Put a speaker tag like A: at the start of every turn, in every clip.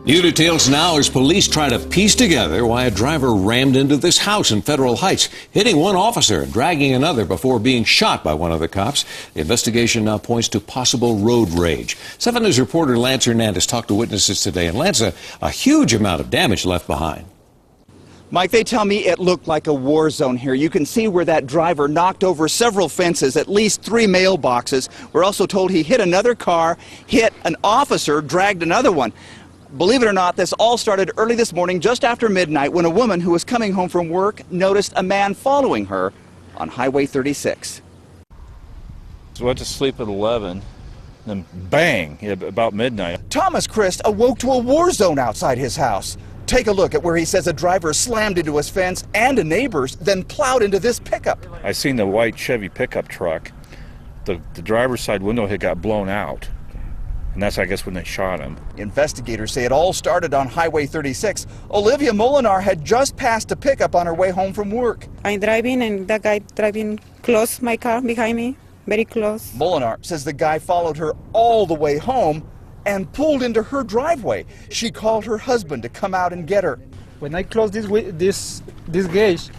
A: New details now as police try to piece together why a driver rammed into this house in Federal Heights, hitting one officer and dragging another before being shot by one of the cops. The investigation now points to possible road rage. 7 News reporter Lance Hernandez talked to witnesses today, and Lance, a huge amount of damage left behind.
B: Mike, they tell me it looked like a war zone here. You can see where that driver knocked over several fences, at least 3 mailboxes. We're also told he hit another car, hit an officer, dragged another one. Believe it or not, this all started early this morning, just after midnight, when a woman who was coming home from work noticed a man following her on Highway 36.
C: So I went to sleep at 11, then bang, about midnight.
B: Thomas Christ awoke to a war zone outside his house. Take a look at where he says a driver slammed into his fence and a neighbor's, then plowed into this pickup.
C: I seen the white Chevy pickup truck. The driver's side window had got blown out. And that's, I guess, when they shot him.
B: Investigators say it all started on Highway 36. Olivia Molinar had just passed a pickup on her way home from work.
D: I'm driving and the guy driving close my car behind me, very close.
B: Molinar says the guy followed her all the way home and pulled into her driveway. She called her husband to come out and get her.
E: When I closed this gate,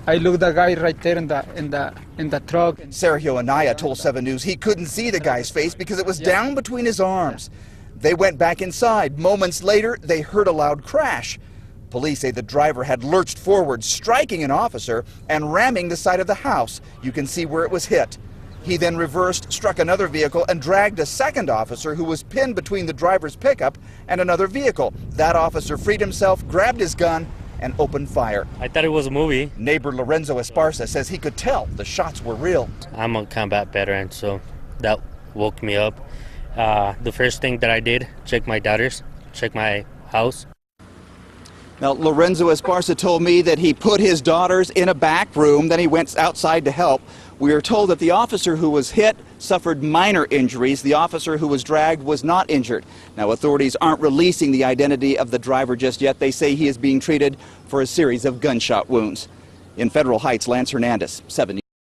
E: I looked the guy right there in the truck.
B: Sergio Anaya told 7 News he couldn't see the guy's face because it was down between his arms. They went back inside. Moments later, they heard a loud crash. Police say the driver had lurched forward, striking an officer and ramming the side of the house. You can see where it was hit. He then reversed, struck another vehicle, and dragged a second officer who was pinned between the driver's pickup and another vehicle. That officer freed himself, grabbed his gun, and opened fire.
F: I thought it was a movie.
B: Neighbor Lorenzo Esparza says he could tell the shots were real.
F: I'm a combat veteran, so that woke me up. The first thing that I did, check my daughters, check my house.
B: Now, Lorenzo Esparza told me that he put his daughters in a back room, then he went outside to help. We are told that the officer who was hit suffered minor injuries. The officer who was dragged was not injured. Now, authorities aren't releasing the identity of the driver just yet. They say he is being treated for a series of gunshot wounds. In Federal Heights, Lance Hernandez, 7 News.